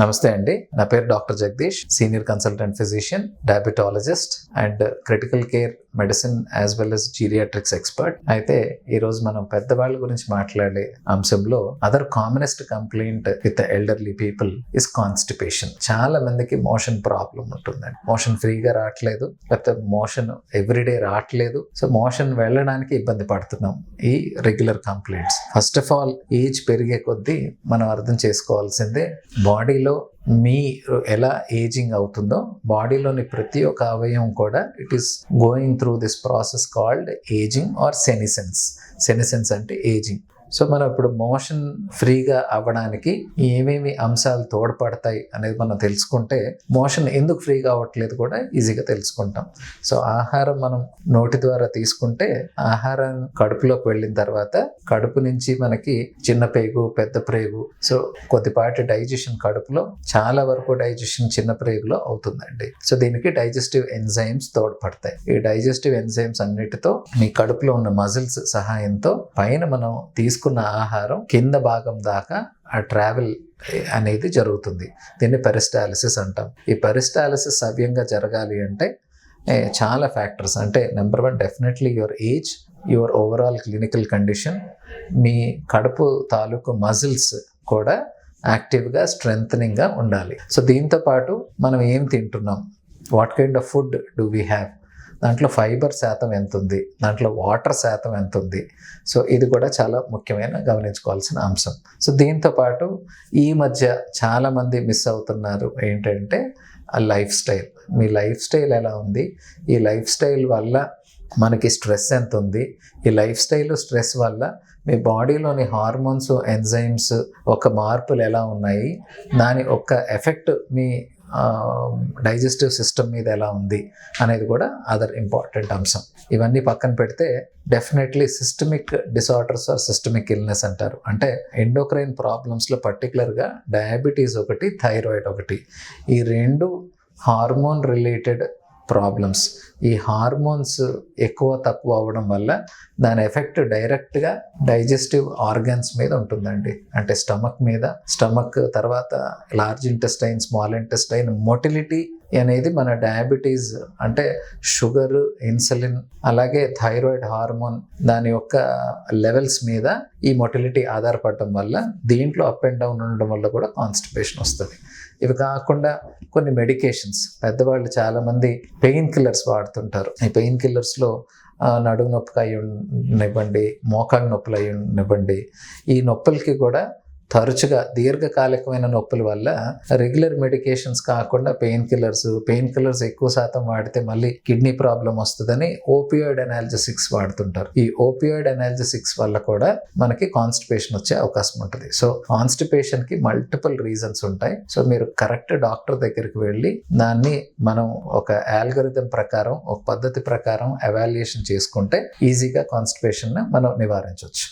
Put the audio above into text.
నమస్తే అండి. నా పేరు doctor Jagadish, senior consultant physician, diabetologist and critical care medicine as well as geriatrics expert. అయితే ఈరోజు మనం పెద్దవాళ్ళ గురించి మాట్లాడే అంశంలో other commonest complaint with elderly people is constipation. చాలా మందికి మోషన్ ప్రాబ్లం ఉంటుందండి. మోషన్ ఫ్రీగా రావట్లేదు, లేకపోతే మోషన్ ఎవ్రీడే రావట్లేదు. సో మోషన్ వెళ్ళడానికి ఇబ్బంది పడుతున్నాం. ఈ regular complaints. First of all, age పెరిగే కొద్దీ మనం అర్థం చేసుకోవాల్సిందే, బాడీలో మీరు ఎలా ఏజింగ్ అవుతుందో బాడీలోని ప్రతి ఒక్క అవయవం కూడా it is going through this process called ageing or senescence. Senescence అంటే ఏజింగ్. సో మనం ఇప్పుడు మోషన్ ఫ్రీగా అవ్వడానికి ఏమేమి అంశాలు తోడ్పడతాయి అనేది మనం తెలుసుకుంటే మోషన్ ఎందుకు ఫ్రీగా అవ్వట్లేదు కూడా ఈజీగా తెలుసుకుంటాం. సో ఆహారం మనం నోటి ద్వారా తీసుకుంటే ఆహారం కడుపులోకి వెళ్ళిన తర్వాత కడుపు నుంచి మనకి చిన్న ప్రేగు, పెద్ద ప్రేగు, సో కొద్దిపాటి డైజెషన్ కడుపులో, చాలా వరకు డైజెషన్ చిన్న ప్రేగులో అవుతుందండి. సో దీనికి డైజెస్టివ్ ఎంజైమ్స్ తోడ్పడతాయి. ఈ డైజెస్టివ్ ఎంజైమ్స్ అన్నిటితో మీ కడుపులో ఉన్న మజిల్స్ సహాయంతో పైన మనం తీసుకున్న ఆహారం కింద భాగం దాకా ఆ ట్రావెల్ అనేది జరుగుతుంది. దీన్ని పెరిస్టాలిసిస్ అంటాం. ఈ పెరిస్టాలిసిస్ సవ్యంగా జరగాలి అంటే చాలా ఫ్యాక్టర్స్, అంటే number 1 definitely your age, your overall clinical condition, మీ కడుపు తాలూకు మజిల్స్ కూడా యాక్టివ్గా స్ట్రెంథనింగ్గా ఉండాలి. సో దీంతో పాటు మనం ఏం తింటున్నాం, what kind of food do we have, దాంట్లో ఫైబర్ శాతం ఎంత ఉంది, దాంట్లో వాటర్ శాతం ఎంత ఉంది. సో ఇది కూడా చాలా ముఖ్యమైన గమనించుకోవాల్సిన అంశం. సో దీంతో పాటు ఈ మధ్య చాలామంది మిస్ అవుతున్నారు ఏంటంటే ఆ లైఫ్ స్టైల్. మీ లైఫ్ స్టైల్ ఎలా ఉంది, ఈ లైఫ్ స్టైల్ వల్ల మనకి స్ట్రెస్ ఎంత ఉంది, ఈ లైఫ్ స్టైల్ స్ట్రెస్ వల్ల మీ బాడీలోని హార్మోన్స్, ఎంజైమ్స్ ఒక మార్పులు ఎలా ఉన్నాయి, దాని ఒక ఎఫెక్ట్ మీ డైజెస్టివ్ సిస్టమ్ మీద ఎలా ఉంది అనేది కూడా అదర్ ఇంపార్టెంట్ అంశం. ఇవన్నీ పక్కన పెడితే definitely systemic disorders or systemic illness అంటారు. అంటే ఎండోక్రైన్ ప్రాబ్లమ్స్లో పర్టికులర్గా డయాబెటీస్ ఒకటి, థైరాయిడ్ ఒకటి, ఈ రెండు హార్మోన్ రిలేటెడ్ ప్రాబ్లమ్స్. ఈ హార్మోన్స్ ఎక్కువ తక్కువ అవ్వడం వల్ల దాని ఎఫెక్ట్ డైరెక్ట్గా డైజెస్టివ్ ఆర్గన్స్ మీద ఉంటుందండి. అంటే స్టమక్ మీద, స్టమక్ తర్వాత large intestine, small intestine, motility అనేది మన డయాబెటీస్ అంటే షుగర్, ఇన్సులిన్, అలాగే థైరాయిడ్ హార్మోన్ దాని యొక్క లెవెల్స్ మీద ఈ మొటిలిటీ ఆధారపడటం వల్ల దీంట్లో అప్ అండ్ డౌన్ ఉండడం వల్ల కూడా కాన్స్టిపేషన్ వస్తుంది. ఇవి కాకుండా కొన్ని మెడికేషన్స్, పెద్దవాళ్ళు చాలామంది పెయిన్ కిల్లర్స్ వాడుతుంటారు. ఈ పెయిన్ కిల్లర్స్లో నడుము నొప్పికి అయి నివ్వండి, మోకాళ్ళ నొప్పులు అయి నివ్వండి, ఈ నొప్పులకి కూడా తరచుగా దీర్ఘకాలికమైన నొప్పుల వల్ల రెగ్యులర్ మెడికేషన్స్ కాకుండా పెయిన్ కిల్లర్స్ ఎక్కువ శాతం వాడితే మళ్ళీ కిడ్నీ ప్రాబ్లం వస్తుందని ఓపియాయిడ్ అనాల్జెసిక్స్ వాడుతుంటారు. ఈ ఓపియాయిడ్ అనాల్జెసిక్స్ వల్ల కూడా మనకి కాన్స్టిపేషన్ వచ్చే అవకాశం ఉంటుంది. సో కాన్స్టిపేషన్కి మల్టిపుల్ రీజన్స్ ఉంటాయి. సో మీరు కరెక్ట్ డాక్టర్ దగ్గరికి వెళ్ళి దాన్ని మనం ఒక ఆల్గరిథం ప్రకారం, ఒక పద్ధతి ప్రకారం ఎవాల్యుయేషన్ చేసుకుంటే ఈజీగా కాన్స్టిపేషన్ మనం నివారించవచ్చు.